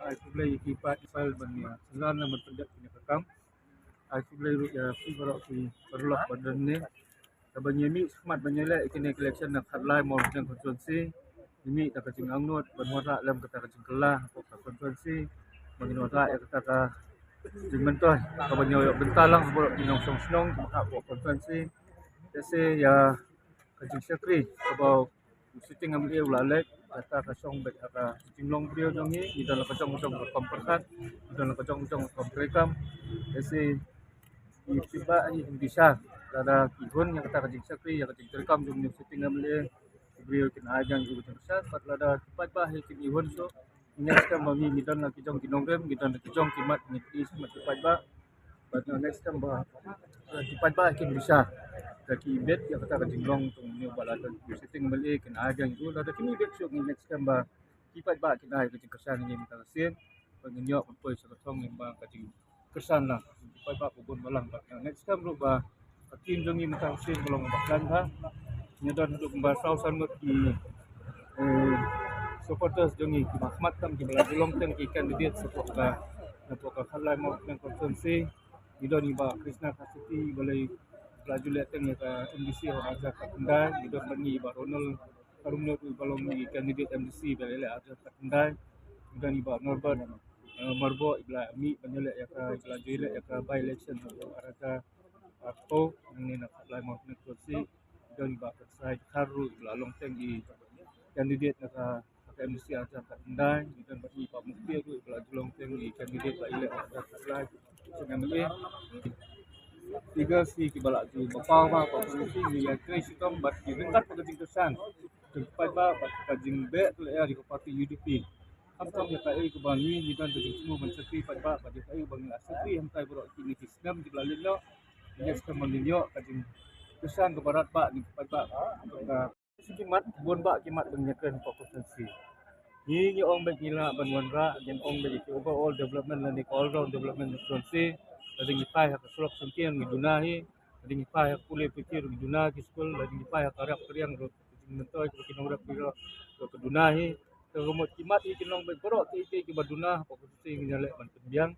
Ai kublai ikipat ipal bania selan na matanda punya kakam ai kublai ru ya pi barok pi perlok badan ni kabanya mi smat banyala ikini collection na khatlai mor jang konstituensi mi ta kacing angnot banwara lam kata kacing kelah pok konstituensi banwara ya kata ka jing mentoy kabanya bentalang borok kinong song snong maka pok konstituensi tese ya kacing sekri kabau sitting amri ulalek kata kasong bet aka jinglong brio jongi di dalam kacang-kacang komperkat di dalam kacang-kacang komperekam ese iba bisa ada kihun yang kata kacing sakri yang kacing terekam jong sitting amri brio kin ajang ibu besar pat lada cepat bah kin ihun so next time mami midan na kijong kinongrem gidan na kijong kimat ni ismat cepat bah but next time bah cepat bah kin bisa kaki bet yang kata kacing long tung ni balatan sitting amri kin ajang itu lada kini bet so next time bah kipat ba kinai kacing kesan ni minta sen pengenyok poi sekotong ni ba kacing kesan lah kipat ba pubun balang ba next time lu ba katin jong ni minta sen belum baklan ha nyadan untuk membasau sanut di supporters jong ni Mahmat kam ki bala long teng ki candidate support ba untuk khalai mau nang konstituensi ido ni ba Krishna Kasiti balai laju leteng ya ka MDC Raja Katundai ido bani ba Ronald Karumno tu balong ni candidate MDC balai ada Katundai ido ni ba Norbert Marbo ibla mi banyale ya ka ibla jile ya ka by election Raja Atko ni nak khalai mau nang konstituensi ido ni ba side Karu ibla long teng di candidate ya ka MDC Raja Katundai ido bani ba Mukti tu ibla long teng di candidate ba ile Raja Katundai sebenarnya tiga si kibala tu bapau ba komisi ni ya kai sitom bat didekat pagajing kesan tempat ba pagajing be tu ya di parti UDP amtam ya kai ke bangi ni dan pagajing semua mencari pat ba pagajing kai bangi asri ham kai bro kini sistem di lalin no yes kemelinyo kajing kesan ke barat ba ni pat ba sikimat bon ba kimat bangyakan konstitusi ni ong be gila banwanra gen ong be overall development dan all round development konstitusi Lading ipay hak sulok sentian gidunahi, lading ipay hak pulih pikir gidunahi school, lading ipay hak karyak kriang ro mentoy ko kinong piro ro kedunahi, terumot kimat ikinong begoro ti badunah pokok sing nyale man tembiang,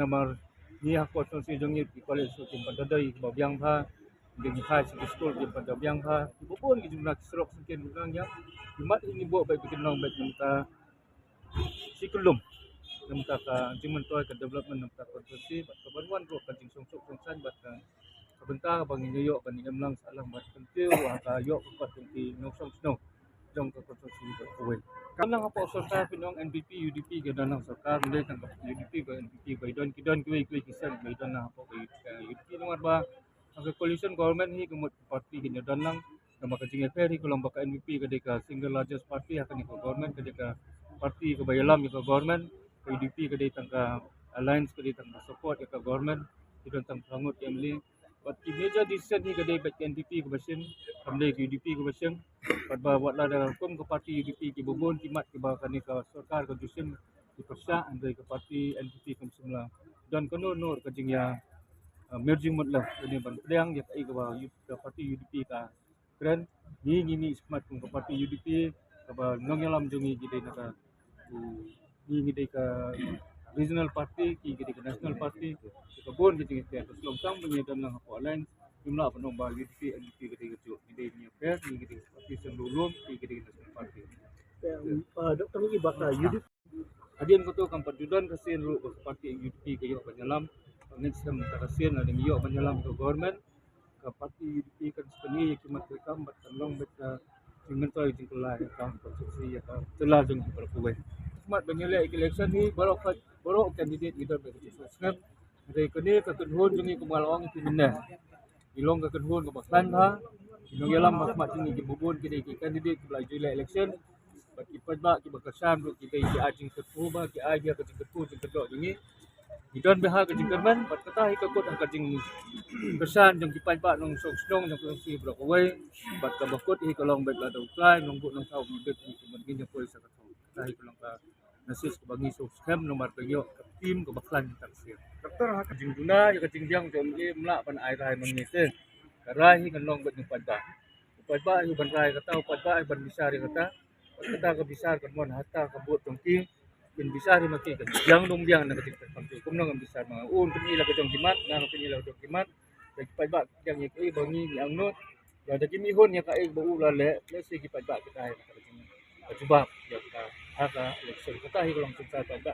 namar ni hak konstitusi jongi di college so tim padadai babyang pha, lading ipay sa school tim padabyang pha, ibupon gidunah sulok sentian gunangnya, kimat ini bo ba ikinong bet minta sikulum namta ka jiman toy ka development namta konstitusi bat kabanwan ro ka jing songsok songsan bat ka kabenta bang inyo kan ingam lang salang bat kentiu wa ka yo ka kunti nongsong sno jong ka konstitusi ba kuwe kanang apa sarkar pinong NPP UDP ga danang sarkar mulai kan UDP ga NPP ba don kidon kuwe kisan ba don na apa UDP nomor ba ang coalition government hi kumot party ginyo danang na makajing affair hi kulang baka NPP ga ka single largest party hakan ko government ka party ka bayalam ka government UDP kadai tangka alliance kadai tangka support ka government idon tang pangut family but ki major decision ni kadai bat NDP ke basin kamle UDP ke basin pat ba wat la da kom ke parti UDP ki bobon kimat ke ba kani ka sarkar ka dusin ki persa andai ke parti NDP kam semula dan kono nur ka jing ya merging mutlah ini ban pedang ya kai ke ba parti UDP ka keren ni smart ke parti UDP ka ba nongyalam jongi gidai na ka ini ke regional party ki ke national party ke bon ke ke selongkang punya dan lang apa lain jumlah penong ba UDP NDP ke ke ide ni fair ni ke parti sendulum ki ke national party Dr. Mugi baka UDP adian ko to kan padudan kasi ru parti UDP ke yo panyalam next time kasian ada yo panyalam ke government ke parti UDP kan sekali kimat rekam bat long bet inventory jingkelai ka konstruksi ya ka telah jeng berkuwe Mat banyala election ni borok candidate leader bagi Islam dari kini ke kedhun jungi kumalawang itu minna ilong ke kedhun ke baklan ha ilong yalam mat ini ke bubun kini ke candidate belaju election bagi padba ki bakasan ru kita ki ajing ketu ba ki aja ke ketu jing kedok jungi idon beha ke jingkerman bat kata hi kekut ka jing kesan jong ki padba nong sok snong jong kursi brok away bat ka bakut hi kolong bet la dauklai nong bu nong tau bi bet ki mungkin jong polis ka kata hi kolong ka nasis ke bagi subscribe nomor bagi tim ke baklan taksir doktor ha kajing guna ya kajing diang jom ke mla pan ai rai mangise karai hi kan long bet ni pada Padba iban rai kata padba iban bisari kata kata ka bisar kan mon hata ka buat tongki bin bisari maki kan yang dong yang na katik pangki kum nang bisar ma un pinila ka tong kimat na pinila ka tong kimat lagi padba yang iki bangi ni angnot ya da kimi hon ya ka ek bu la le si ki padba kita hai ka kimi coba ya kita aga election kita hi long sa padba